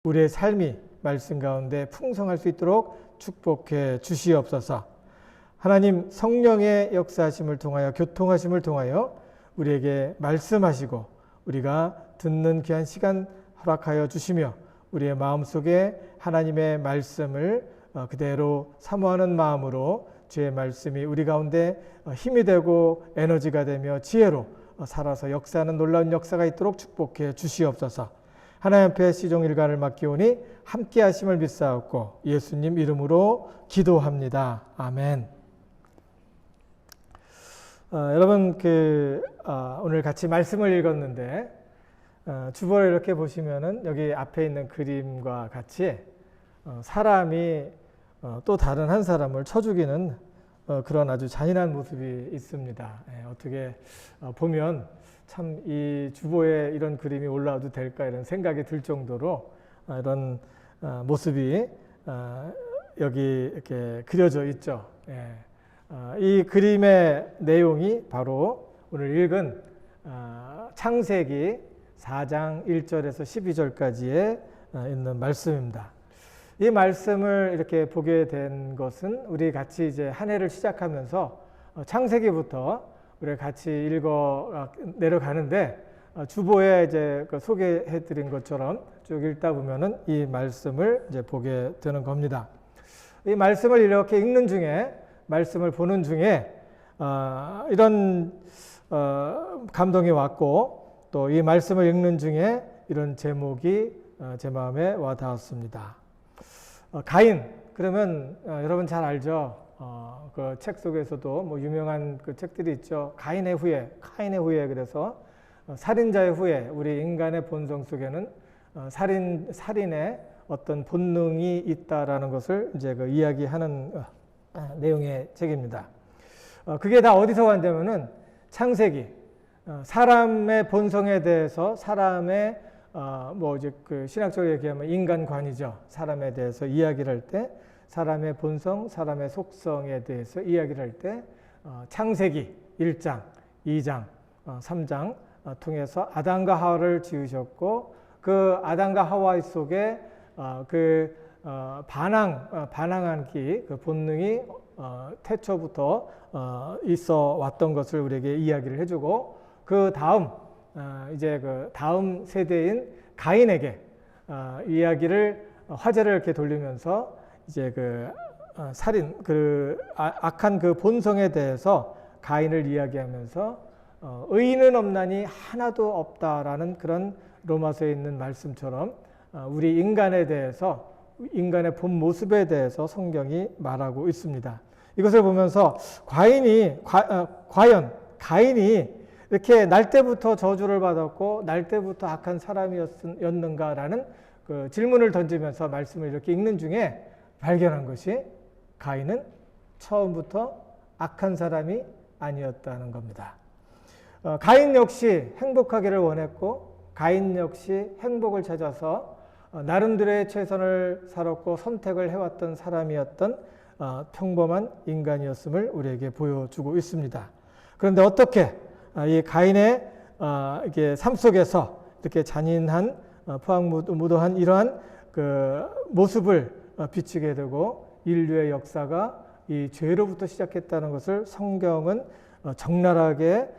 우리의 삶이 말씀 가운데 풍성할 수 있도록 축복해 주시옵소서. 하나님 성령의 역사하심을 통하여 교통하심을 통하여 우리에게 말씀하시고 우리가 듣는 귀한 시간 허락하여 주시며 우리의 마음속에 하나님의 말씀을 그대로 사모하는 마음으로 주의 말씀이 우리 가운데 힘이 되고 에너지가 되며 지혜로 살아서 역사하는 놀라운 역사가 있도록 축복해 주시옵소서. 하나님 앞에 시종일관을 맡기오니 함께 하심을 믿사옵고 예수님 이름으로 기도합니다. 아멘. 여러분 오늘 같이 말씀을 읽었는데 주보를 이렇게 보시면은 여기 앞에 있는 그림과 같이 사람이 또 다른 한 사람을 쳐 죽이는 그런 아주 잔인한 모습이 있습니다. 어떻게 보면 참 이 주보에 이런 그림이 올라와도 될까 이런 생각이 들 정도로 이런 모습이 여기 이렇게 그려져 있죠. 이 그림의 내용이 바로 오늘 읽은 창세기 4장 1절에서 12절까지에 있는 말씀입니다. 이 말씀을 이렇게 보게 된 것은 우리 같이 이제 한 해를 시작하면서 창세기부터 우리 같이 읽어 내려가는데 주보에 이제 소개해 드린 것처럼 쭉 읽다 보면은 이 말씀을 이제 보게 되는 겁니다. 이 말씀을 이렇게 읽는 중에 말씀을 보는 중에 이런 감동이 왔고 또 이 말씀을 읽는 중에 이런 제목이 제 마음에 와 닿았습니다. 가인, 그러면 여러분 잘 알죠? 그 책 속에서도 뭐 유명한 그 책들이 있죠. 가인의 후예, 카인의 후예. 그래서 살인자의 후예. 우리 인간의 본성 속에는 살인의 어떤 본능이 있다라는 것을 이제 그 이야기하는 내용의 책입니다. 그게 다 어디서 왔냐면은 창세기. 사람의 본성에 대해서 사람의 뭐 이제 그 신학적으로 얘기하면 인간관이죠. 사람에 대해서 이야기를 할 때 사람의 본성, 사람의 속성에 대해서 이야기를 할 때 창세기 1장, 2장, 3장 통해서 아담과 하와를 지으셨고 그 아담과 하와 속에 반항한 그 본능이 태초부터 있어 왔던 것을 우리에게 이야기를 해주고 그 다음 이제 그 다음 세대인 가인에게 화제를 이렇게 돌리면서 이제 살인, 악한 그 본성에 대해서 가인을 이야기하면서 의인은 없나니 하나도 없다라는 그런 로마서에 있는 말씀처럼 우리 인간에 대해서, 인간의 본 모습에 대해서 성경이 말하고 있습니다. 이것을 보면서 과연 가인이 이렇게 날 때부터 저주를 받았고 날 때부터 악한 사람이었는가라는 그 질문을 던지면서 말씀을 이렇게 읽는 중에 발견한 것이 가인은 처음부터 악한 사람이 아니었다는 겁니다. 가인 역시 행복하기를 원했고 가인 역시 행복을 찾아서 나름대로의 최선을 살았고 선택을 해왔던 사람이었던 평범한 인간이었음을 우리에게 보여주고 있습니다. 그런데 어떻게 이 가인의 이게 삶 속에서 이렇게 잔인한 포악무도한 이러한 그 모습을 비추게 되고 인류의 역사가 이 죄로부터 시작했다는 것을 성경은 적나라하게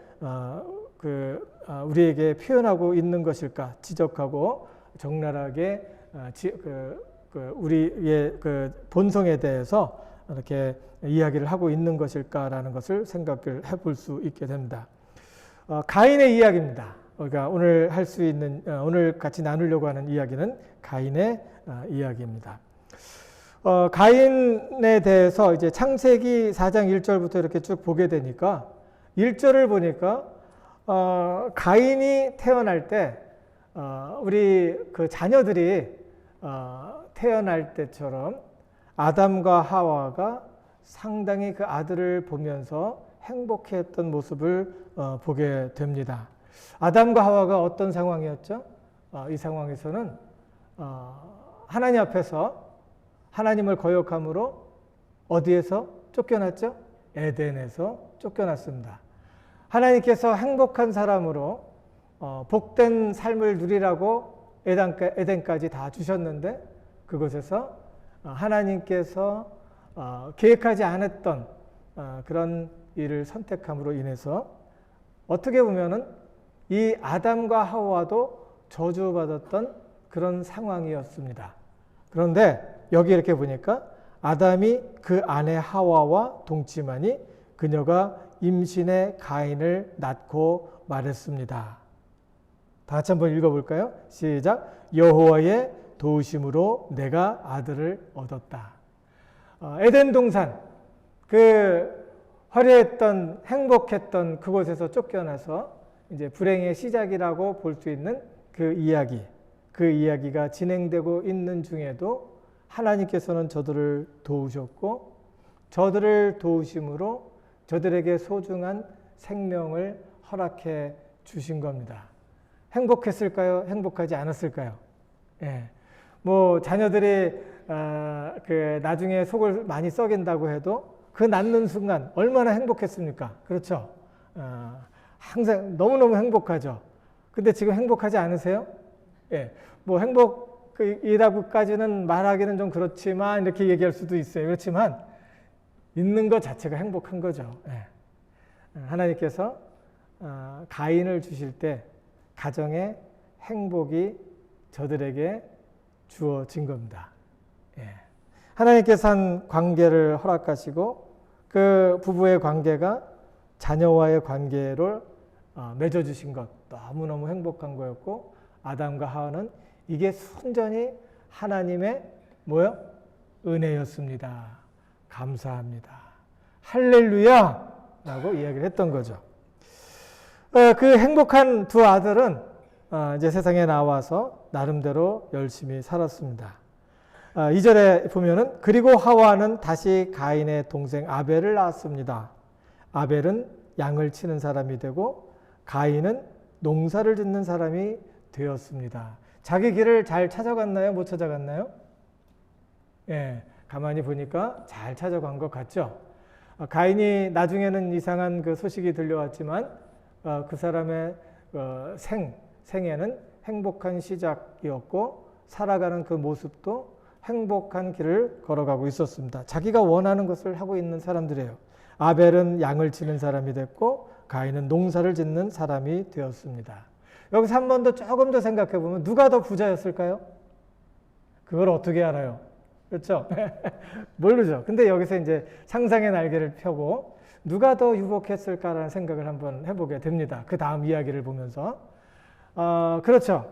우리에게 표현하고 있는 것일까 지적하고 적나라하게 우리의 그 본성에 대해서 이렇게 이야기를 하고 있는 것일까라는 것을 생각을 해볼 수 있게 됩니다. 가인의 이야기입니다. 그러니까 오늘 같이 나누려고 하는 이야기는 가인의 이야기입니다. 가인에 대해서 이제 창세기 4장 1절부터 이렇게 쭉 보게 되니까 1절을 보니까 가인이 태어날 때 우리 그 자녀들이 태어날 때처럼 아담과 하와가 상당히 그 아들을 보면서 행복해했던 모습을 보게 됩니다. 아담과 하와가 어떤 상황이었죠? 이 상황에서는 하나님 앞에서 하나님을 거역함으로 어디에서 쫓겨났죠? 에덴에서 쫓겨났습니다. 하나님께서 행복한 사람으로 복된 삶을 누리라고 에덴까지 다 주셨는데 그곳에서 하나님께서 계획하지 않았던 그런 일을 선택함으로 인해서 어떻게 보면은 이 아담과 하와도 저주받았던 그런 상황이었습니다. 그런데 여기 이렇게 보니까 아담이 그 아내 하와와 동침하니 그녀가 임신해 가인을 낳고 말했습니다. 다 같이 한번 읽어볼까요? 시작. 여호와의 도우심으로 내가 아들을 얻었다. 에덴 동산, 그 화려했던 행복했던 그곳에서 쫓겨나서 이제 불행의 시작이라고 볼 수 있는 그 이야기가 진행되고 있는 중에도 하나님께서는 저들을 도우셨고 저들을 도우심으로 저들에게 소중한 생명을 허락해 주신 겁니다. 행복했을까요? 행복하지 않았을까요? 예. 뭐 자녀들이 나중에 속을 많이 썩인다고 해도 그 낳는 순간 얼마나 행복했습니까? 그렇죠? 항상 너무너무 행복하죠. 근데 지금 행복하지 않으세요? 예. 뭐 행복이라고까지는 말하기는 좀 그렇지만 이렇게 얘기할 수도 있어요. 그렇지만 있는 것 자체가 행복한 거죠. 예. 하나님께서 가인을 주실 때 가정의 행복이 저들에게 주어진 겁니다. 예. 하나님께서 한 관계를 허락하시고 그 부부의 관계가 자녀와의 관계를 맺어주신 것 너무너무 행복한 거였고 아담과 하와는 이게 순전히 하나님의 뭐요? 은혜였습니다. 감사합니다. 할렐루야! 라고 이야기를 했던 거죠. 그 행복한 두 아들은 이제 세상에 나와서 나름대로 열심히 살았습니다. 2절에 보면은 그리고 하와는 다시 가인의 동생 아벨을 낳았습니다. 아벨은 양을 치는 사람이 되고 가인은 농사를 짓는 사람이 되었습니다. 자기 길을 잘 찾아갔나요? 못 찾아갔나요? 예, 가만히 보니까 잘 찾아간 것 같죠. 가인이 나중에는 이상한 그 소식이 들려왔지만 그 사람의 생애는 행복한 시작이었고 살아가는 그 모습도 행복한 길을 걸어가고 있었습니다. 자기가 원하는 것을 하고 있는 사람들이에요. 아벨은 양을 치는 사람이 됐고 가인은 농사를 짓는 사람이 되었습니다. 여기서 한 번 더 조금 더 생각해 보면 누가 더 부자였을까요? 그걸 어떻게 알아요? 그렇죠? 모르죠. 근데 여기서 이제 상상의 날개를 펴고 누가 더 유복했을까라는 생각을 한번 해보게 됩니다. 그 다음 이야기를 보면서. 그렇죠.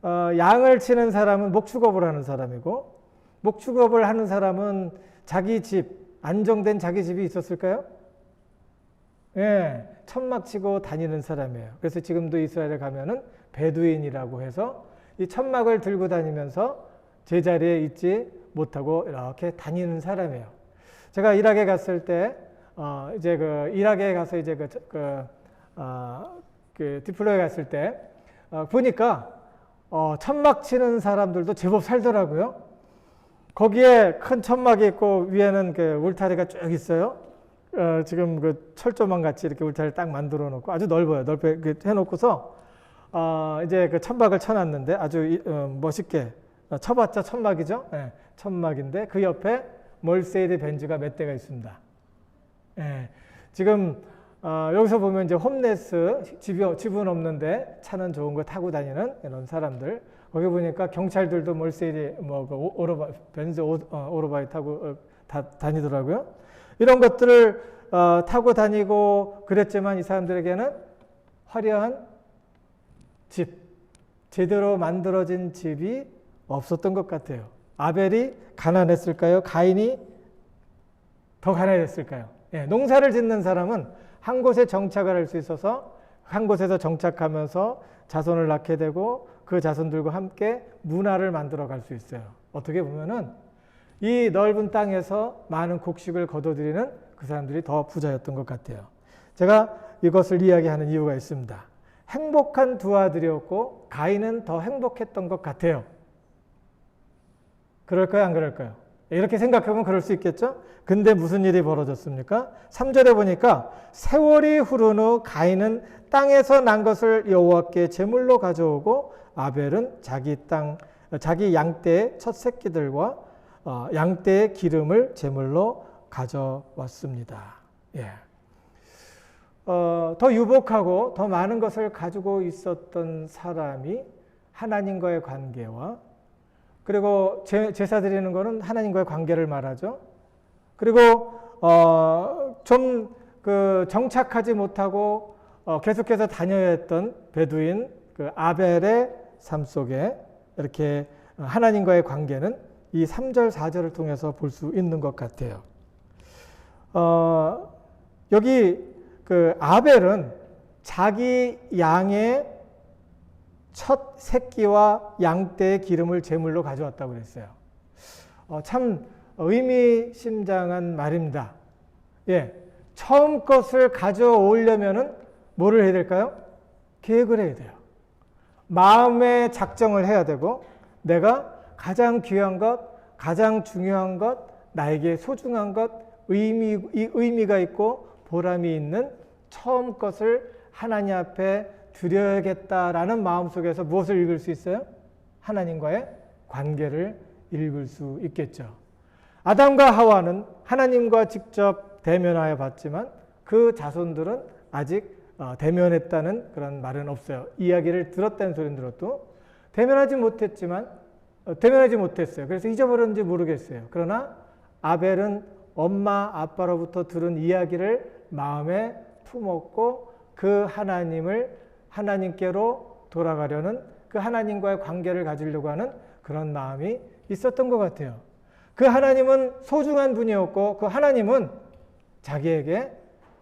양을 치는 사람은 목축업을 하는 사람이고 목축업을 하는 사람은 자기 집, 안정된 자기 집이 있었을까요? 예, 천막 치고 다니는 사람이에요. 그래서 지금도 이스라엘에 가면은 베두인이라고 해서 이 천막을 들고 다니면서 제자리에 있지 못하고 이렇게 다니는 사람이에요. 제가 이라크에 갔을 때, 이제 이라크에 가서 이제 디플로에 갔을 때, 보니까, 천막 치는 사람들도 제법 살더라고요. 거기에 큰 천막이 있고 위에는 그 울타리가 쭉 있어요. 지금 그 철조망 같이 이렇게 울타리를 딱 만들어 놓고 아주 넓어요. 넓게 해놓고서, 이제 그 천막을 쳐놨는데 아주 멋있게, 쳐봤자 천막이죠. 네, 천막인데 그 옆에 멀세이드 벤츠가 몇 대가 있습니다. 네, 지금 여기서 보면 이제 홈레스 집은 없는데 차는 좋은 거 타고 다니는 이런 사람들. 거기 보니까 경찰들도 멀세이드 벤츠 오토바이 타고 다니더라고요. 이런 것들을 타고 다니고 그랬지만 이 사람들에게는 화려한 집, 제대로 만들어진 집이 없었던 것 같아요. 아벨이 가난했을까요? 가인이 더 가난했을까요? 예, 농사를 짓는 사람은 한 곳에 정착을 할 수 있어서 한 곳에서 정착하면서 자손을 낳게 되고 그 자손들과 함께 문화를 만들어 갈 수 있어요. 어떻게 보면은 이 넓은 땅에서 많은 곡식을 거둬들이는 그 사람들이 더 부자였던 것 같아요. 제가 이것을 이야기하는 이유가 있습니다. 행복한 두 아들이었고 가인은 더 행복했던 것 같아요. 그럴까요? 안 그럴까요? 이렇게 생각하면 그럴 수 있겠죠? 근데 무슨 일이 벌어졌습니까? 3절에 보니까 세월이 흐른 후 가인은 땅에서 난 것을 여호와께 제물로 가져오고 아벨은 자기 양떼의 첫 새끼들과 양떼의 기름을 제물로 가져왔습니다. 예. 더 유복하고 더 많은 것을 가지고 있었던 사람이 하나님과의 관계와, 그리고 제사 드리는 것은 하나님과의 관계를 말하죠. 그리고 좀 정착하지 못하고 계속해서 다녀야 했던 베두인 그 아벨의 삶 속에 이렇게 하나님과의 관계는 이 3절, 4절을 통해서 볼 수 있는 것 같아요. 여기 그 아벨은 자기 양의 첫 새끼와 양떼의 기름을 제물로 가져왔다고 그랬어요. 참 의미심장한 말입니다. 예, 처음 것을 가져오려면은 뭐를 해야 될까요? 계획을 해야 돼요. 마음의 작정을 해야 되고, 내가 가장 귀한 것, 가장 중요한 것, 나에게 소중한 것, 의미가 있고 보람이 있는 처음 것을 하나님 앞에 드려야겠다라는 마음 속에서 무엇을 읽을 수 있어요? 하나님과의 관계를 읽을 수 있겠죠. 아담과 하와는 하나님과 직접 대면하여 봤지만 그 자손들은 아직 대면했다는 그런 말은 없어요. 이야기를 들었다는 소리는 들어도 대면하지 못했어요. 그래서 잊어버렸는지 모르겠어요. 그러나 아벨은 엄마 아빠로부터 들은 이야기를 마음에 품었고 그 하나님께로 돌아가려는, 그 하나님과의 관계를 가지려고 하는 그런 마음이 있었던 것 같아요. 그 하나님은 소중한 분이었고 그 하나님은 자기에게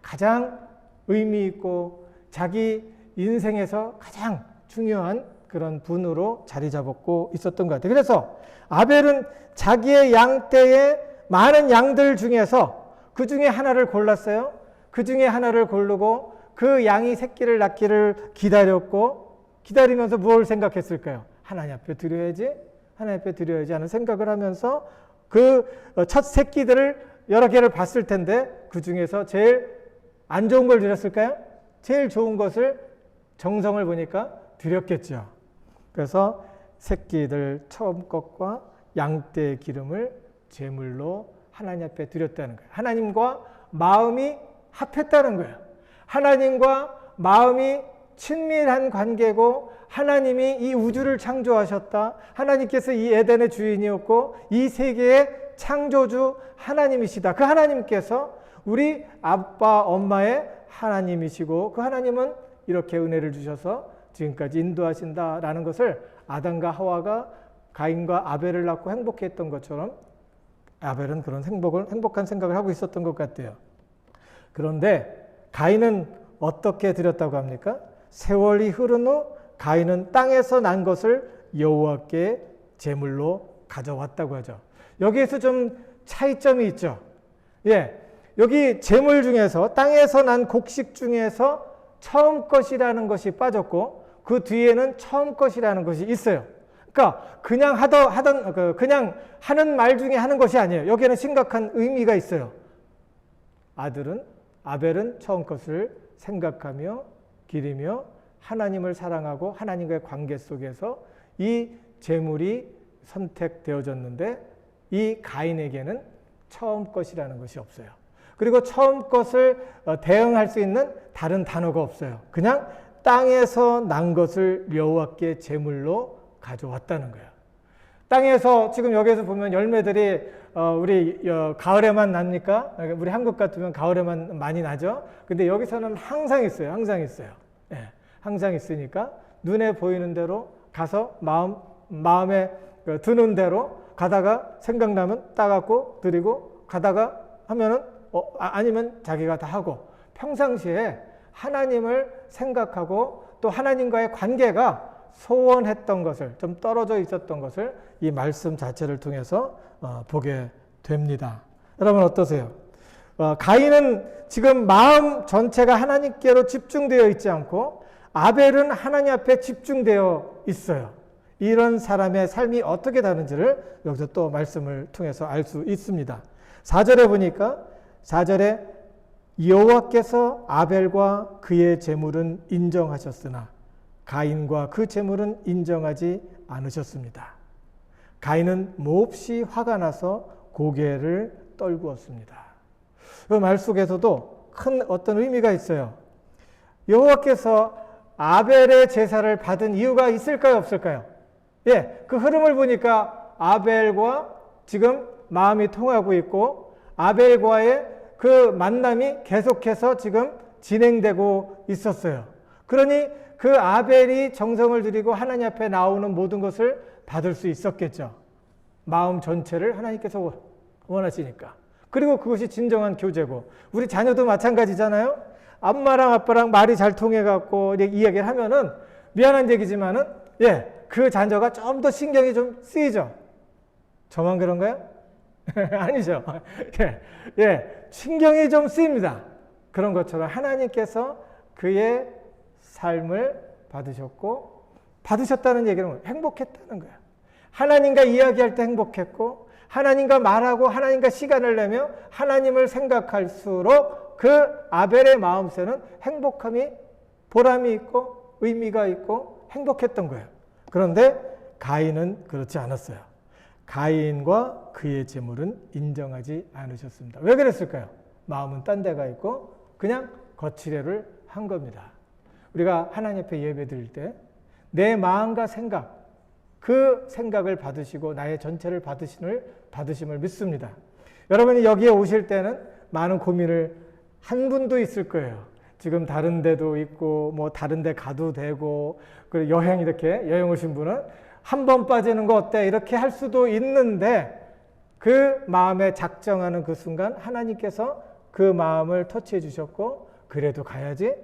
가장 의미 있고 자기 인생에서 가장 중요한 그런 분으로 자리 잡았고 있었던 것 같아요. 그래서 아벨은 자기의 양떼의 많은 양들 중에서 그 중에 하나를 골랐어요. 그 중에 하나를 고르고 그 양이 새끼를 낳기를 기다렸고, 기다리면서 무엇을 생각했을까요? 하나님 앞에 드려야지 하는 생각을 하면서 그 첫 새끼들을 여러 개를 봤을 텐데 그 중에서 제일 안 좋은 걸 드렸을까요? 제일 좋은 것을 정성을 보니까 드렸겠죠. 그래서 새끼들 처음 것과 양떼의 기름을 제물로 하나님 앞에 드렸다는 거예요. 하나님과 마음이 합했다는 거예요. 하나님과 마음이 친밀한 관계고, 하나님이 이 우주를 창조하셨다. 하나님께서 이 에덴의 주인이었고 이 세계의 창조주 하나님이시다. 그 하나님께서 우리 아빠 엄마의 하나님이시고 그 하나님은 이렇게 은혜를 주셔서 지금까지 인도하신다라는 것을 아담과 하와가 가인과 아벨을 낳고 행복했던 것처럼 아벨은 그런 행복한 생각을 하고 있었던 것 같아요. 그런데 가인은 어떻게 드렸다고 합니까? 세월이 흐른 후 가인은 땅에서 난 것을 여호와께 제물로 가져왔다고 하죠. 여기에서 좀 차이점이 있죠. 예, 여기 제물 중에서 땅에서 난 곡식 중에서 처음 것이라는 것이 빠졌고 그 뒤에는 처음 것이라는 것이 있어요. 그러니까 그냥 그냥 하는 말 중에 하는 것이 아니에요. 여기에는 심각한 의미가 있어요. 아벨은 처음 것을 생각하며 기리며 하나님을 사랑하고 하나님과의 관계 속에서 이 제물이 선택되어졌는데 이 가인에게는 처음 것이라는 것이 없어요. 그리고 처음 것을 대응할 수 있는 다른 단어가 없어요. 그냥 땅에서 난 것을 여호와께 제물로 가져왔다는 거예요. 땅에서 지금 여기에서 보면 열매들이 우리 가을에만 납니까? 우리 한국 같으면 가을에만 많이 나죠. 근데 여기서는 항상 있어요. 예, 항상 있으니까 눈에 보이는 대로 가서 마음에 드는 대로 가다가 생각나면 따갖고 드리고 가다가 하면은 아니면 자기가 다 하고, 평상시에 하나님을 생각하고 또 하나님과의 관계가 소원했던 것을, 좀 떨어져 있었던 것을 이 말씀 자체를 통해서 보게 됩니다. 여러분 어떠세요? 가인은 지금 마음 전체가 하나님께로 집중되어 있지 않고 아벨은 하나님 앞에 집중되어 있어요. 이런 사람의 삶이 어떻게 다른지를 여기서 또 말씀을 통해서 알 수 있습니다. 4절에 보니까 4절에 여호와께서 아벨과 그의 제물은 인정하셨으나 가인과 그 제물은 인정하지 않으셨습니다. 가인은 몹시 화가 나서 고개를 떨구었습니다. 이 말 속에서도 큰 어떤 의미가 있어요. 여호와께서 아벨의 제사를 받은 이유가 있을까요, 없을까요? 예, 그 흐름을 보니까 아벨과 지금 마음이 통하고 있고 아벨과의 그 만남이 계속해서 지금 진행되고 있었어요. 그러니 그 아벨이 정성을 들이고 하나님 앞에 나오는 모든 것을 받을 수 있었겠죠. 마음 전체를 하나님께서 원하시니까. 그리고 그것이 진정한 교제고, 우리 자녀도 마찬가지잖아요. 엄마랑 아빠랑 말이 잘 통해갖고 이야기를 하면은 미안한 얘기지만은 예, 그 자녀가 좀 더 신경이 좀 쓰이죠. 저만 그런가요? 아니죠. 예, 신경이 좀 쓰입니다. 그런 것처럼 하나님께서 그의 삶을 받으셨고, 받으셨다는 얘기는 행복했다는 거예요. 하나님과 이야기할 때 행복했고, 하나님과 말하고 하나님과 시간을 내며 하나님을 생각할수록 그 아벨의 마음새는 행복함이, 보람이 있고 의미가 있고 행복했던 거예요. 그런데 가인은 그렇지 않았어요. 가인과 그의 제물은 인정하지 않으셨습니다. 왜 그랬을까요? 마음은 딴 데가 있고 그냥 거칠애를 한 겁니다. 우리가 하나님 앞에 예배 드릴 때 내 마음과 생각, 그 생각을 받으시고 나의 전체를 받으심을 믿습니다. 여러분이 여기에 오실 때는 많은 고민을 한 분도 있을 거예요. 지금 다른 데도 있고 뭐 다른 데 가도 되고, 그리고 여행 이렇게 여행 오신 분은 한 번 빠지는 거 어때? 이렇게 할 수도 있는데 그 마음에 작정하는 그 순간 하나님께서 그 마음을 터치해 주셨고, 그래도 가야지.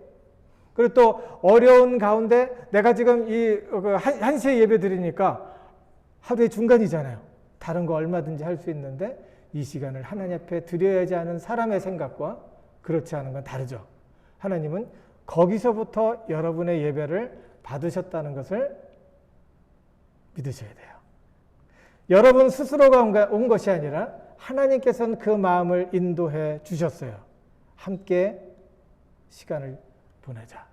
그리고 또 어려운 가운데 내가 지금 이 1시에 예배 드리니까 하루의 중간이잖아요. 다른 거 얼마든지 할 수 있는데 이 시간을 하나님 앞에 드려야지 하는 사람의 생각과 그렇지 않은 건 다르죠. 하나님은 거기서부터 여러분의 예배를 받으셨다는 것을 믿으셔야 돼요. 여러분 스스로가 온 것이 아니라 하나님께서는 그 마음을 인도해 주셨어요. 함께 시간을 보내자.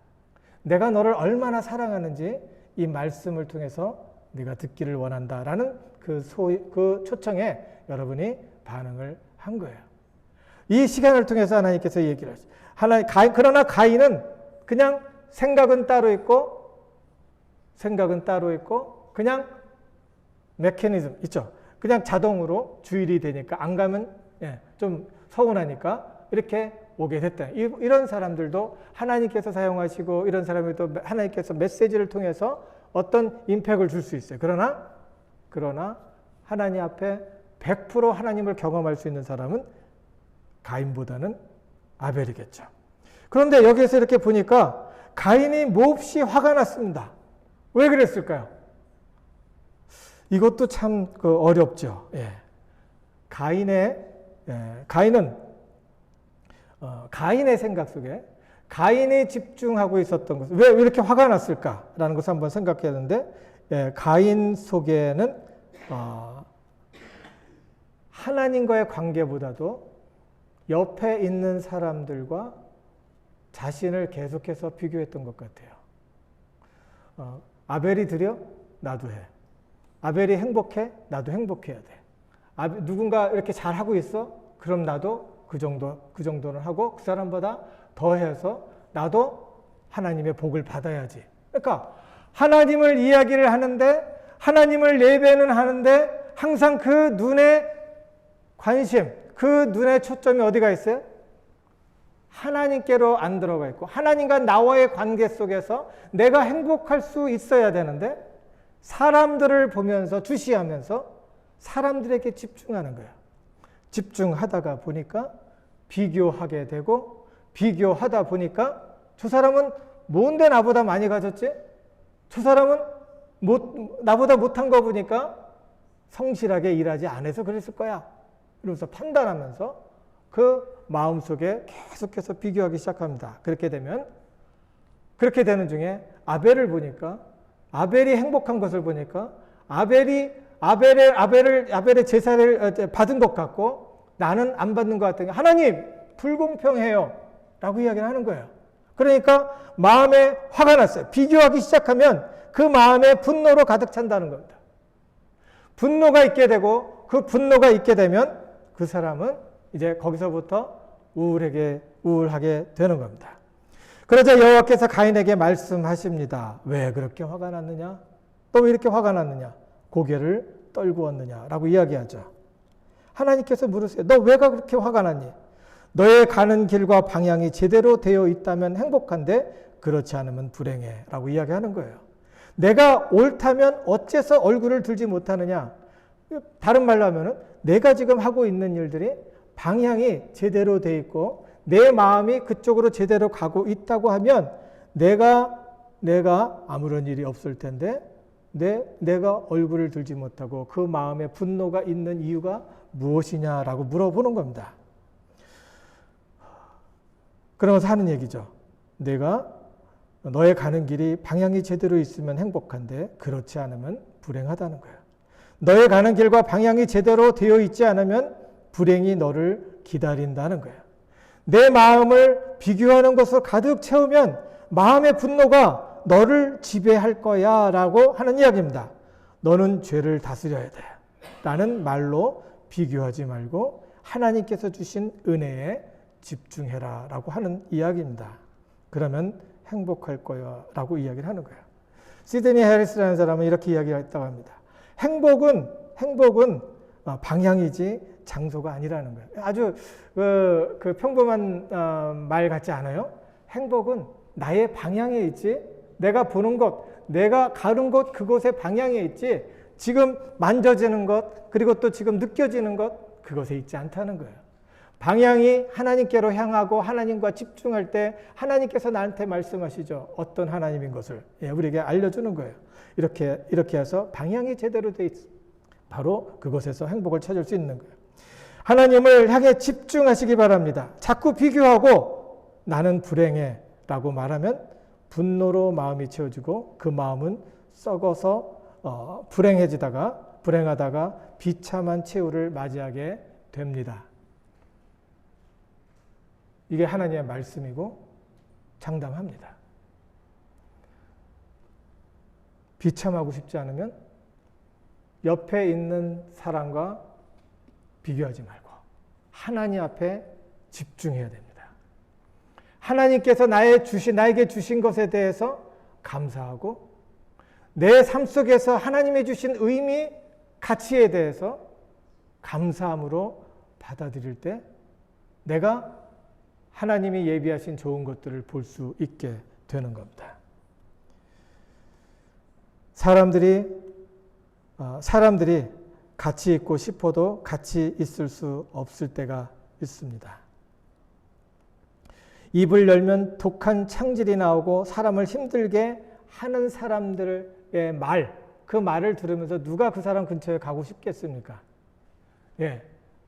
내가 너를 얼마나 사랑하는지 이 말씀을 통해서 네가 듣기를 원한다라는 그 초청에 여러분이 반응을 한 거예요. 이 시간을 통해서 하나님께서 얘기를 하셨어요. 그러나 가인은 그냥 생각은 따로 있고 그냥 메커니즘 있죠. 그냥 자동으로 주일이 되니까 안 가면 좀 서운하니까 이렇게 오게 됐다. 이런 사람들도 하나님께서 사용하시고, 이런 사람들도 하나님께서 메시지를 통해서 어떤 임팩을 줄 수 있어요. 그러나 하나님 앞에 100% 하나님을 경험할 수 있는 사람은 가인보다는 아벨이겠죠. 그런데 여기에서 이렇게 보니까 가인이 몹시 화가 났습니다. 왜 그랬을까요? 이것도 참 어렵죠. 예. 가인은 가인의 생각 속에 가인이 집중하고 있었던 것은 왜 이렇게 화가 났을까라는 것을 한번 생각해야 하는데, 가인 속에는 하나님과의 관계보다도 옆에 있는 사람들과 자신을 계속해서 비교했던 것 같아요. 아벨이 드려? 나도 해. 아벨이 행복해? 나도 행복해야 돼. 누군가 이렇게 잘하고 있어? 그럼 나도 그 정도는 하고 그 사람보다 더 해서 나도 하나님의 복을 받아야지. 그러니까 하나님을 이야기를 하는데, 하나님을 예배는 하는데 항상 그 눈의 관심, 그 눈의 초점이 어디가 있어요? 하나님께로 안 들어가 있고, 하나님과 나와의 관계 속에서 내가 행복할 수 있어야 되는데 사람들을 보면서 주시하면서 사람들에게 집중하는 거예요. 집중하다가 보니까 비교하게 되고, 비교하다 보니까 저 사람은 뭔데 나보다 많이 가졌지? 저 사람은 나보다 못한 거 보니까 성실하게 일하지 않아서 그랬을 거야. 이러면서 판단하면서 그 마음속에 계속해서 비교하기 시작합니다. 그렇게 되는 중에 아벨을 보니까 아벨이 행복한 것을 보니까 아벨의 제사를 받은 것 같고 나는 안 받는 것 같으니 하나님 불공평해요 라고 이야기를 하는 거예요. 그러니까 마음에 화가 났어요. 비교하기 시작하면 그 마음에 분노로 가득 찬다는 겁니다. 분노가 있게 되고 그 분노가 있게 되면 그 사람은 이제 거기서부터 우울하게 되는 겁니다. 그러자 여호와께서 가인에게 말씀하십니다. 왜 그렇게 화가 났느냐? 또 왜 이렇게 화가 났느냐? 고개를 떨구었느냐라고 이야기하죠. 하나님께서 물으세요. 너 왜 그렇게 화가 났니? 너의 가는 길과 방향이 제대로 되어 있다면 행복한데 그렇지 않으면 불행해 라고 이야기하는 거예요. 내가 옳다면 어째서 얼굴을 들지 못하느냐? 다른 말로 하면 내가 지금 하고 있는 일들이 방향이 제대로 되어 있고 내 마음이 그쪽으로 제대로 가고 있다고 하면 내가 아무런 일이 없을 텐데 내가 얼굴을 들지 못하고 그 마음에 분노가 있는 이유가 무엇이냐라고 물어보는 겁니다. 그러면서 하는 얘기죠. 내가 너의 가는 길이 방향이 제대로 있으면 행복한데 그렇지 않으면 불행하다는 거예요. 너의 가는 길과 방향이 제대로 되어 있지 않으면 불행이 너를 기다린다는 거예요. 내 마음을 비교하는 것을 가득 채우면 마음의 분노가 너를 지배할 거야 라고 하는 이야기입니다. 너는 죄를 다스려야 돼 라는 말로 비교하지 말고 하나님께서 주신 은혜에 집중해라 라고 하는 이야기입니다. 그러면 행복할 거야 라고 이야기를 하는 거예요. 시드니 해리스라는 사람은 이렇게 이야기했다고 합니다. 행복은 방향이지 장소가 아니라는 거예요. 아주 그 평범한 말 같지 않아요? 행복은 나의 방향에 있지, 내가 보는 것, 내가 가는 곳 그곳의 방향에 있지, 지금 만져지는 것, 그리고 또 지금 느껴지는 것, 그것에 있지 않다는 거예요. 방향이 하나님께로 향하고 하나님과 집중할 때 하나님께서 나한테 말씀하시죠. 어떤 하나님인 것을 우리에게 알려주는 거예요. 이렇게 해서 방향이 제대로 돼 있어. 바로 그곳에서 행복을 찾을 수 있는 거예요. 하나님을 향해 집중하시기 바랍니다. 자꾸 비교하고 나는 불행해 라고 말하면 분노로 마음이 채워지고 그 마음은 썩어서 불행하다가 비참한 최후를 맞이하게 됩니다. 이게 하나님의 말씀이고 장담합니다. 비참하고 싶지 않으면 옆에 있는 사람과 비교하지 말고 하나님 앞에 집중해야 됩니다. 하나님께서 나에게 주신 것에 대해서 감사하고 내 삶 속에서 하나님이 주신 의미, 가치에 대해서 감사함으로 받아들일 때 내가 하나님이 예비하신 좋은 것들을 볼 수 있게 되는 겁니다. 사람들이 같이 있고 싶어도 같이 있을 수 없을 때가 있습니다. 입을 열면 독한 창질이 나오고 사람을 힘들게 하는 사람들의 그 말을 들으면서 누가 그 사람 근처에 가고 싶겠습니까?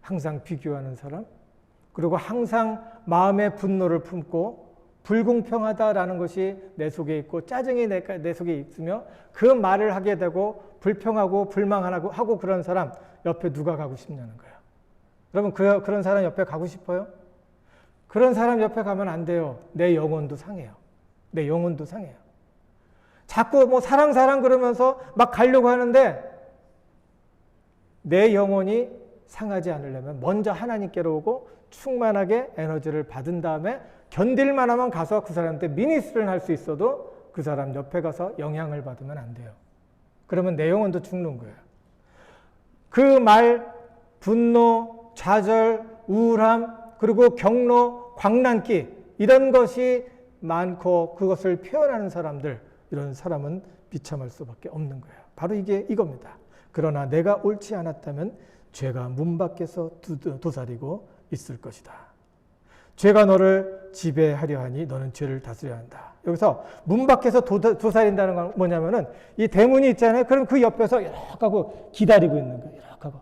항상 비교하는 사람, 그리고 항상 마음의 분노를 품고 불공평하다라는 것이 내 속에 있고 짜증이 내 속에 있으며 그 말을 하게 되고 불평하고 불만하고 그런 사람 옆에 누가 가고 싶냐는 거예요. 여러분 그런 사람 옆에 가고 싶어요? 그런 사람 옆에 가면 안 돼요. 내 영혼도 상해요. 내 영혼도 상해요. 자꾸 사랑 그러면서 막 가려고 하는데 내 영혼이 상하지 않으려면 먼저 하나님께로 오고 충만하게 에너지를 받은 다음에 견딜만 하면 가서 그 사람한테 미니스트를 할 수 있어도 그 사람 옆에 가서 영향을 받으면 안 돼요. 그러면 내 영혼도 죽는 거예요. 그 말, 분노, 좌절, 우울함, 그리고 경로, 광난기 이런 것이 많고 그것을 표현하는 사람들, 이런 사람은 비참할 수밖에 없는 거예요. 바로 이겁니다. 그러나 내가 옳지 않았다면 죄가 문 밖에서 도사리고 있을 것이다. 죄가 너를 지배하려 하니 너는 죄를 다스려야 한다. 여기서 문 밖에서 도사린다는 건 뭐냐면은 이 대문이 있잖아요. 그럼 그 옆에서 이렇게 하고 기다리고 있는 거예요. 이렇게 하고.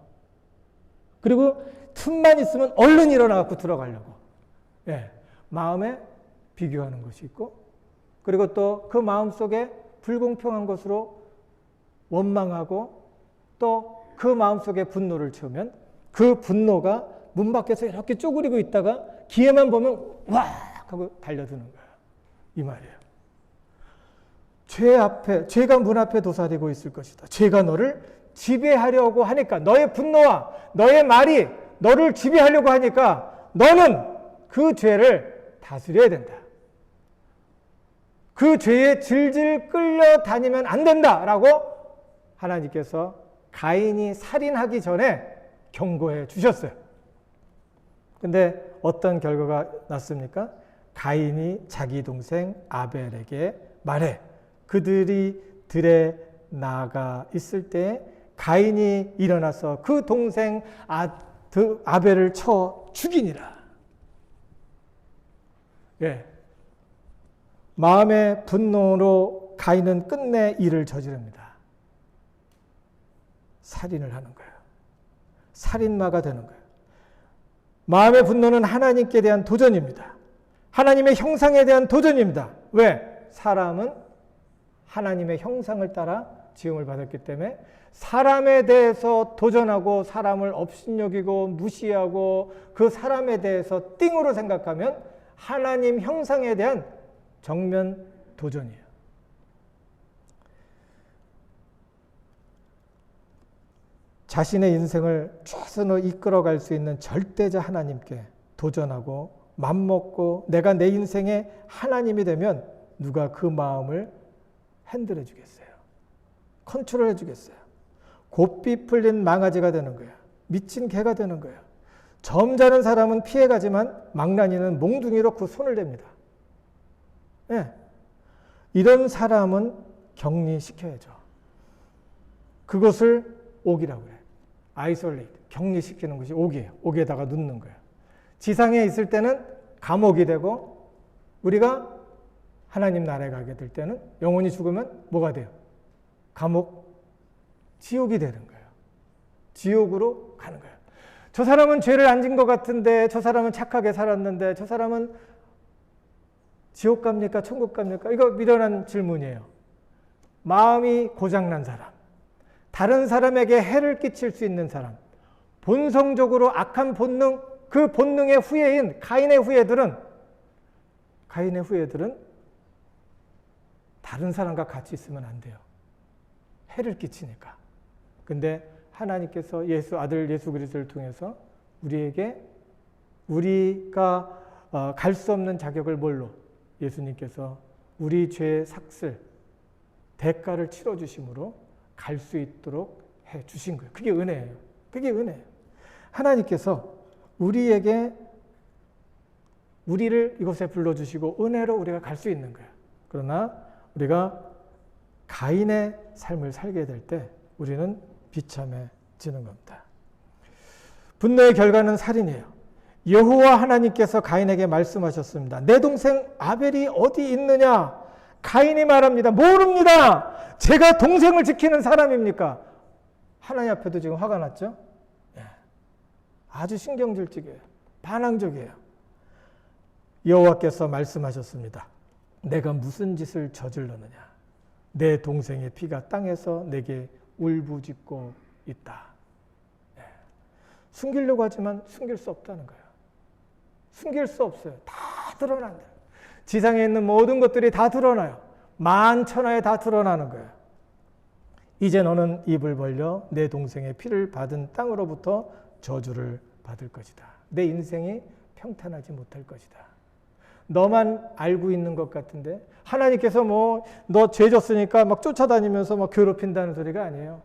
그리고 틈만 있으면 얼른 일어나갖고 들어가려고. 마음에 비교하는 것이 있고, 그리고 또 그 마음 속에 불공평한 것으로 원망하고 또 그 마음속에 분노를 채우면 그 분노가 문 밖에서 이렇게 쪼그리고 있다가 기회만 보면 와 하고 달려드는 거예요. 이 말이에요. 죄가 문 앞에 도사리고 있을 것이다. 죄가 너를 지배하려고 하니까, 너의 분노와 너의 말이 너를 지배하려고 하니까 너는 그 죄를 다스려야 된다. 그 죄에 질질 끌려다니면 안 된다라고 하나님께서 가인이 살인하기 전에 경고해 주셨어요. 근데 어떤 결과가 났습니까? 가인이 자기 동생 아벨에게 말해. 그들이 들에 나가 있을 때 가인이 일어나서 그 동생 아벨을 쳐 죽이니라. 예. 마음의 분노로 가인은 끝내 일을 저지릅니다. 살인을 하는 거예요. 살인마가 되는 거예요. 마음의 분노는 하나님께 대한 도전입니다. 하나님의 형상에 대한 도전입니다. 왜? 사람은 하나님의 형상을 따라 지음을 받았기 때문에 사람에 대해서 도전하고 사람을 업신여기고 무시하고 그 사람에 대해서 띵으로 생각하면 하나님 형상에 대한 정면 도전이에요. 자신의 인생을 최선으로 이끌어갈 수 있는 절대자 하나님께 도전하고 맘먹고 내가 내 인생의 하나님이 되면 누가 그 마음을 핸들해 주겠어요? 컨트롤 해 주겠어요? 고삐 풀린 망아지가 되는 거예요. 미친 개가 되는 거예요. 점잖은 사람은 피해가지만 망나니는 몽둥이로 그 손을 댑니다. 네. 이런 사람은 격리시켜야죠. 그것을 옥이라고 해요. 아이솔레이트, 격리시키는 것이 옥이에요. 옥에다가 눕는 거예요. 지상에 있을 때는 감옥이 되고 우리가 하나님 나라에 가게 될 때는 영혼이 죽으면 뭐가 돼요? 감옥, 지옥이 되는 거예요. 지옥으로 가는 거예요. 저 사람은 죄를 안 진 것 같은데, 저 사람은 착하게 살았는데, 저 사람은 지옥 갑니까? 천국 갑니까? 이거 미련한 질문이에요. 마음이 고장난 사람, 다른 사람에게 해를 끼칠 수 있는 사람, 본성적으로 악한 본능, 그 본능의 후예인 가인의 후예들은 다른 사람과 같이 있으면 안 돼요. 해를 끼치니까. 근데 하나님께서 아들 예수 그리스도를 통해서 우리가 갈 수 없는 자격을 뭘로? 예수님께서 우리 죄의 삭슬, 대가를 치러주심으로 갈 수 있도록 해 주신 거예요. 그게 은혜예요. 그게 은혜예요. 하나님께서 우리를 이곳에 불러주시고 은혜로 우리가 갈 수 있는 거예요. 그러나 우리가 가인의 삶을 살게 될 때 우리는 비참해지는 겁니다. 분노의 결과는 살인이에요. 여호와 하나님께서 가인에게 말씀하셨습니다. 내 동생 아벨이 어디 있느냐? 가인이 말합니다. 모릅니다. 제가 동생을 지키는 사람입니까? 하나님 앞에도 지금 화가 났죠? 아주 신경질적이에요. 반항적이에요. 여호와께서 말씀하셨습니다. 내가 무슨 짓을 저질렀느냐? 내 동생의 피가 땅에서 내게 울부짖고 있다. 숨기려고 하지만 숨길 수 없다는 거예요. 숨길 수 없어요. 다 드러난다. 지상에 있는 모든 것들이 다 드러나요. 만천하에 다 드러나는 거예요. 이제 너는 입을 벌려 내 동생의 피를 받은 땅으로부터 저주를 받을 것이다. 내 인생이 평탄하지 못할 것이다. 너만 알고 있는 것 같은데 하나님께서 너 죄 졌으니까 막 쫓아다니면서 막 괴롭힌다는 소리가 아니에요.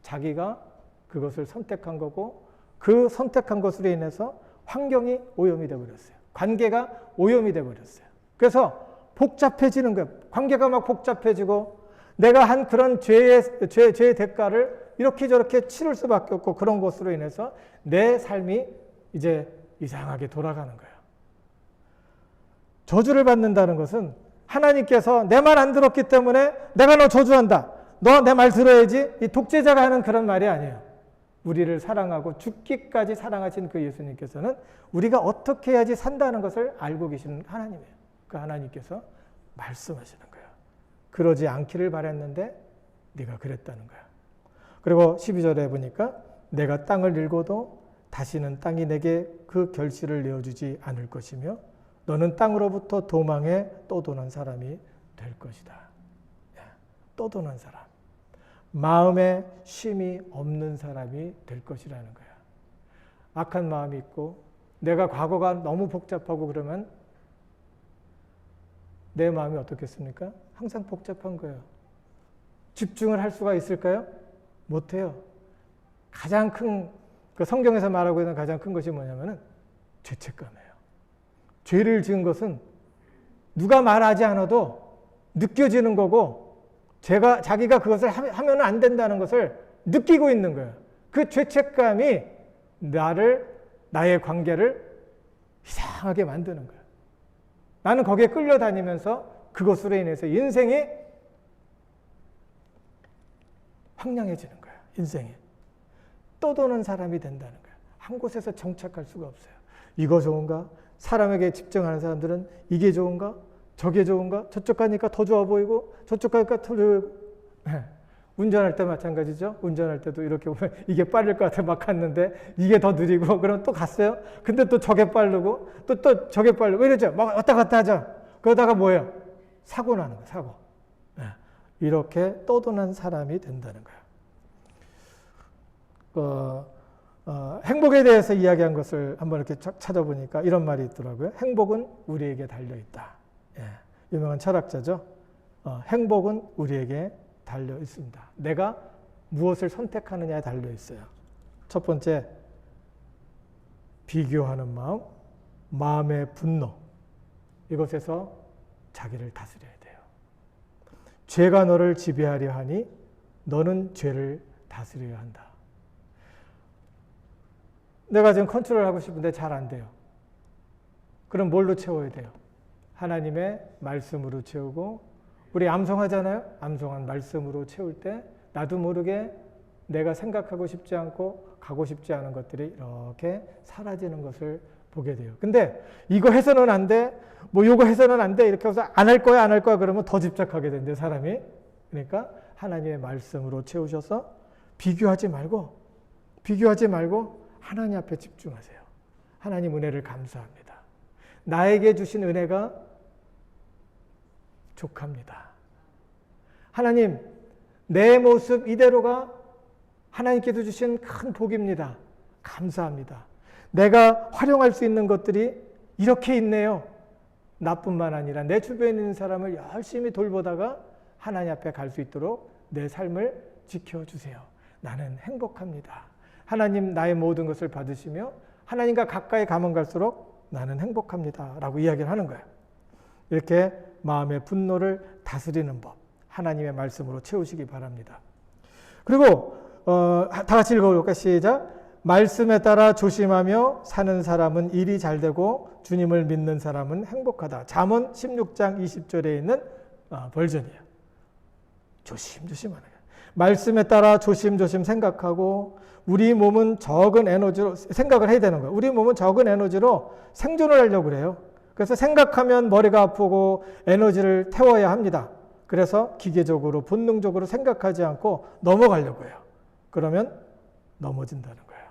자기가 그것을 선택한 거고 그 선택한 것으로 인해서 환경이 오염이 되어버렸어요. 관계가 오염이 되어버렸어요. 그래서 복잡해지는 거예요. 관계가 막 복잡해지고 내가 한 그런 죄의 대가를 이렇게 저렇게 치를 수밖에 없고 그런 것으로 인해서 내 삶이 이제 이상하게 돌아가는 거예요. 저주를 받는다는 것은 하나님께서 내 말 안 들었기 때문에 내가 너 저주한다. 너 내 말 들어야지. 이 독재자가 하는 그런 말이 아니에요. 우리를 사랑하고 죽기까지 사랑하신 그 예수님께서는 우리가 어떻게 해야지 산다는 것을 알고 계시는 하나님이에요. 그 하나님께서 말씀하시는 거예요. 그러지 않기를 바랬는데 네가 그랬다는 거야. 그리고 12절에 보니까 내가 땅을 일궈도 다시는 땅이 내게 그 결실을 내어주지 않을 것이며 너는 땅으로부터 도망해 떠도는 사람이 될 것이다. 떠도는 사람. 마음에 쉼이 없는 사람이 될 것이라는 거야. 악한 마음이 있고 내가 과거가 너무 복잡하고 그러면 내 마음이 어떻겠습니까? 항상 복잡한 거예요. 집중을 할 수가 있을까요? 못해요. 가장 큰, 그 성경에서 말하고 있는 가장 큰 것이 뭐냐면은 죄책감이에요. 죄를 지은 것은 누가 말하지 않아도 느껴지는 거고 자기가 그것을 하면 안 된다는 것을 느끼고 있는 거예요. 그 죄책감이 나의 관계를 이상하게 만드는 거예요. 나는 거기에 끌려다니면서 그것으로 인해서 인생이 황량해지는 거예요. 인생이. 떠도는 사람이 된다는 거예요. 한 곳에서 정착할 수가 없어요. 이거 좋은가? 사람에게 집중하는 사람들은 이게 좋은가? 저게 좋은가? 저쪽 가니까 더 좋아 보이고 저쪽 가니까 더 좋아 보이고. 운전할 때 마찬가지죠. 운전할 때도 이렇게 보면 이게 빠를 것 같아 막 갔는데 이게 더 느리고 그럼 또 갔어요. 근데 또 저게 빠르고 또 저게 빠르고 이러죠. 막 왔다 갔다 하죠. 그러다가 뭐예요? 사고 나는 거예요. 사고. 이렇게 떠도는 사람이 된다는 거예요. 행복에 대해서 이야기한 것을 한번 이렇게 찾아보니까 이런 말이 있더라고요. 행복은 우리에게 달려있다. 유명한 철학자죠. 행복은 우리에게 달려 있습니다. 내가 무엇을 선택하느냐에 달려 있어요. 첫 번째, 비교하는 마음, 마음의 분노. 이것에서 자기를 다스려야 돼요. 죄가 너를 지배하려 하니 너는 죄를 다스려야 한다. 내가 지금 컨트롤하고 싶은데 잘 안 돼요. 그럼 뭘로 채워야 돼요? 하나님의 말씀으로 채우고 우리 암송하잖아요. 암송한 말씀으로 채울 때 나도 모르게 내가 생각하고 싶지 않고 가고 싶지 않은 것들이 이렇게 사라지는 것을 보게 돼요. 근데 이거 해서는 안 돼. 뭐 요거 해서는 안 돼. 이렇게 해서 안 할 거야, 안 할 거야 그러면 더 집착하게 된대요, 사람이. 그러니까 하나님의 말씀으로 채우셔서 비교하지 말고 하나님 앞에 집중하세요. 하나님 은혜를 감사합니다. 나에게 주신 은혜가 족합니다. 하나님, 내 모습 이대로가 하나님께서 주신 큰 복입니다. 감사합니다. 내가 활용할 수 있는 것들이 이렇게 있네요. 나뿐만 아니라 내 주변에 있는 사람을 열심히 돌보다가 하나님 앞에 갈 수 있도록 내 삶을 지켜주세요. 나는 행복합니다. 하나님 나의 모든 것을 받으시며 하나님과 가까이 가면 갈수록 나는 행복합니다. 라고 이야기를 하는 거예요. 이렇게 마음의 분노를 다스리는 법, 하나님의 말씀으로 채우시기 바랍니다. 그리고 다 같이 읽어볼까요? 시작. 말씀에 따라 조심하며 사는 사람은 일이 잘 되고 주님을 믿는 사람은 행복하다. 잠언 16장 20절에 있는 버전이에요. 조심조심하는 거예요. 말씀에 따라 조심조심 생각하고 우리 몸은 적은 에너지로 생각을 해야 되는 거예요. 우리 몸은 적은 에너지로 생존을 하려고 그래요. 그래서 생각하면 머리가 아프고 에너지를 태워야 합니다. 그래서 기계적으로 본능적으로 생각하지 않고 넘어가려고 해요. 그러면 넘어진다는 거예요.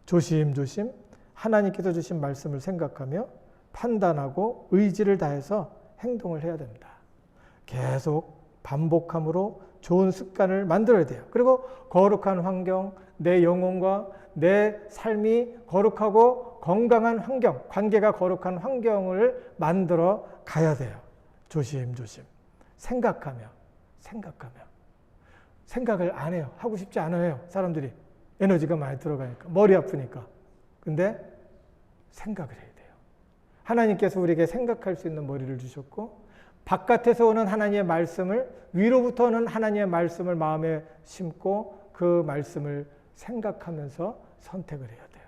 조심조심 하나님께서 주신 말씀을 생각하며 판단하고 의지를 다해서 행동을 해야 됩니다. 계속 반복함으로 좋은 습관을 만들어야 돼요. 그리고 거룩한 환경, 내 영혼과 내 삶이 거룩하고 건강한 환경, 관계가 거룩한 환경을 만들어 가야 돼요. 조심조심. 생각하며. 생각을 안 해요. 하고 싶지 않아요. 사람들이. 에너지가 많이 들어가니까. 머리 아프니까. 근데 생각을 해야 돼요. 하나님께서 우리에게 생각할 수 있는 머리를 주셨고 바깥에서 오는 하나님의 말씀을 위로부터 오는 하나님의 말씀을 마음에 심고 그 말씀을 생각하면서 선택을 해야 돼요.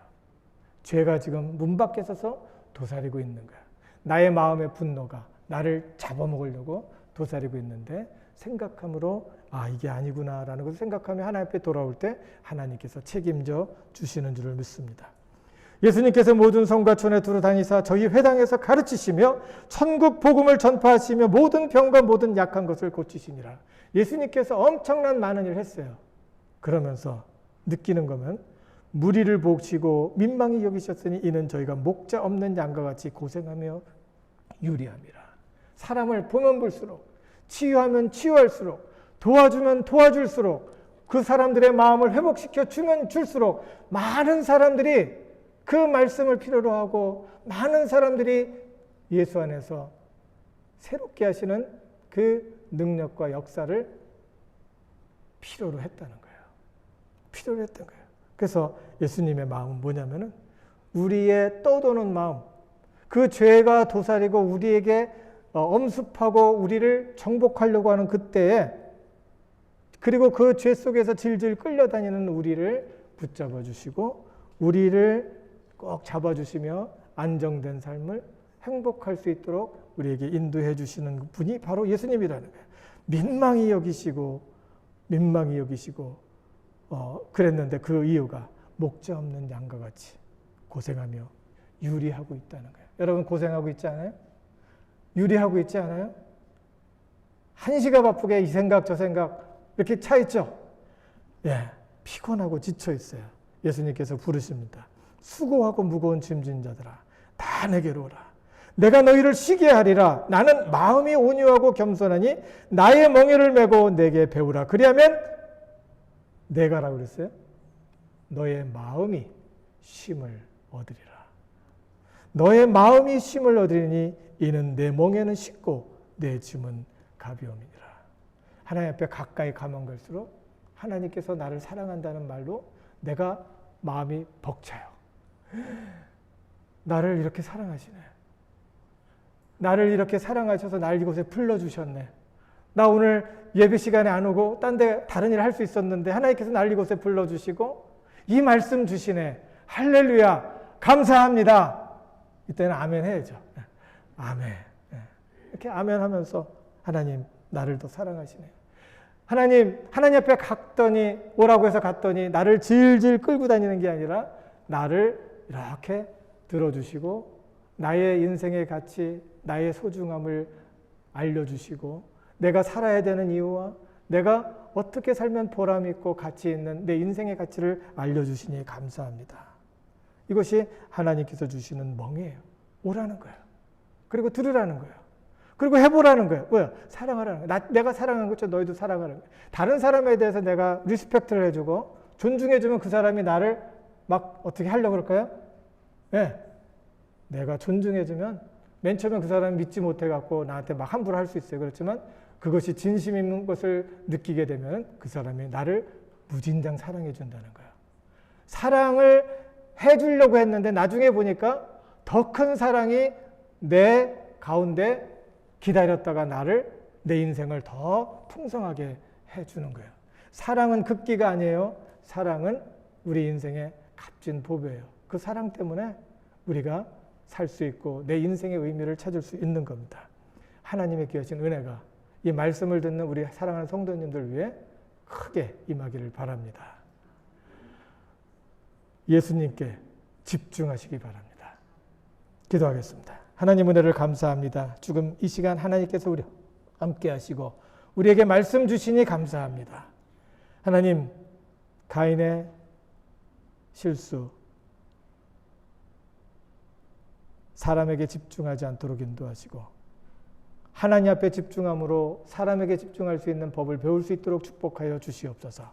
죄가 지금 문 밖에 서서 도사리고 있는 거야. 나의 마음의 분노가 나를 잡아먹으려고 도사리고 있는데 생각함으로 이게 아니구나라는 것을 생각하며 하나님 앞에 돌아올 때 하나님께서 책임져 주시는 줄을 믿습니다. 예수님께서 모든 성과 촌에 두루 다니사 저희 회당에서 가르치시며 천국 복음을 전파하시며 모든 병과 모든 약한 것을 고치시니라. 예수님께서 엄청난 많은 일을 했어요. 그러면서 느끼는 거면 무리를 보시고 민망히 여기셨으니 이는 저희가 목자 없는 양과 같이 고생하며 유리함이라. 사람을 보면 볼수록, 치유하면 치유할수록, 도와주면 도와줄수록, 그 사람들의 마음을 회복시켜 주면 줄수록 많은 사람들이 그 말씀을 필요로 하고 많은 사람들이 예수 안에서 새롭게 하시는 그 능력과 역사를 필요로 했다는 거예요. 필요로 했던 거예요. 그래서 예수님의 마음은 뭐냐면은 우리의 떠도는 마음, 그 죄가 도사리고 우리에게 엄습하고 우리를 정복하려고 하는 그때에, 그리고 그 죄 속에서 질질 끌려다니는 우리를 붙잡아 주시고 우리를 꼭 잡아주시며 안정된 삶을 행복할 수 있도록 우리에게 인도해 주시는 분이 바로 예수님이라는 거예요. 민망히 여기시고 그랬는데 그 이유가 목자 없는 양과 같이 고생하며 유리하고 있다는 거예요. 여러분 고생하고 있지 않아요? 유리하고 있지 않아요? 한시가 바쁘게 이 생각 저 생각 이렇게 차 있죠? 예, 피곤하고 지쳐 있어요. 예수님께서 부르십니다. 수고하고 무거운 짐진 자들아 다 내게로 오라. 내가 너희를 쉬게 하리라. 나는 마음이 온유하고 겸손하니 나의 멍에를 메고 내게 배우라. 그리하면 내가라고 그랬어요. 너의 마음이 쉼을 얻으리라. 너의 마음이 쉼을 얻으리니 이는 내 멍에는 쉽고 내 짐은 가벼움이니라. 하나님 앞에 가까이 가면 갈수록 하나님께서 나를 사랑한다는 말로 내가 마음이 벅차요. 나를 이렇게 사랑하시네. 나를 이렇게 사랑하셔서 날 이곳에 불러주셨네. 나 오늘 예배 시간에 안 오고 다른 일 할 수 있었는데 하나님께서 날 이곳에 불러주시고 이 말씀 주시네. 할렐루야. 감사합니다. 이때는 아멘 해야죠. 아멘. 이렇게 아멘 하면서 하나님 나를 더 사랑하시네. 하나님 앞에 오라고 해서 갔더니 나를 질질 끌고 다니는 게 아니라 나를 이렇게 들어주시고 나의 인생의 가치, 나의 소중함을 알려주시고 내가 살아야 되는 이유와 내가 어떻게 살면 보람 있고 가치 있는 내 인생의 가치를 알려주시니 감사합니다. 이것이 하나님께서 주시는 멍이에요. 오라는 거예요. 그리고 들으라는 거예요. 그리고 해보라는 거예요. 뭐야? 사랑하라는 거예요. 내가 사랑한 것처럼 너희도 사랑하라는 거예요. 다른 사람에 대해서 내가 리스펙트를 해주고 존중해주면 그 사람이 나를 막 어떻게 하려고 그럴까요? 네. 내가 존중해주면 맨 처음에 그 사람이 믿지 못해갖고 나한테 막 함부로 할 수 있어요. 그렇지만 그것이 진심인 것을 느끼게 되면 그 사람이 나를 무진장 사랑해준다는 거예요. 사랑을 해주려고 했는데 나중에 보니까 더 큰 사랑이 내 가운데 기다렸다가 내 인생을 더 풍성하게 해주는 거예요. 사랑은 급기가 아니에요. 사랑은 우리 인생의 값진 보배예요. 그 사랑 때문에 우리가 살 수 있고 내 인생의 의미를 찾을 수 있는 겁니다. 하나님의 귀하신 은혜가 이 말씀을 듣는 우리 사랑하는 성도님들 위해 크게 임하기를 바랍니다. 예수님께 집중하시기 바랍니다. 기도하겠습니다. 하나님 은혜를 감사합니다. 지금 이 시간 하나님께서 우리 함께 하시고 우리에게 말씀 주시니 감사합니다. 하나님, 가인의 실수, 사람에게 집중하지 않도록 인도하시고 하나님 앞에 집중함으로 사람에게 집중할 수 있는 법을 배울 수 있도록 축복하여 주시옵소서.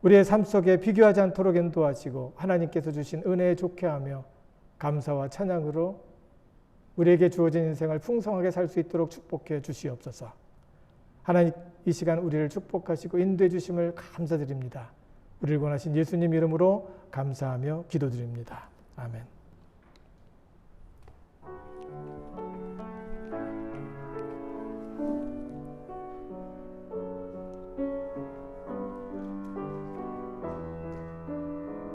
우리의 삶 속에 비교하지 않도록 인도하시고 하나님께서 주신 은혜에 좋게 하며 감사와 찬양으로 우리에게 주어진 인생을 풍성하게 살 수 있도록 축복해 주시옵소서. 하나님, 이 시간 우리를 축복하시고 인도해 주심을 감사드립니다. 우리를 권하신 예수님 이름으로 감사하며 기도드립니다. 아멘.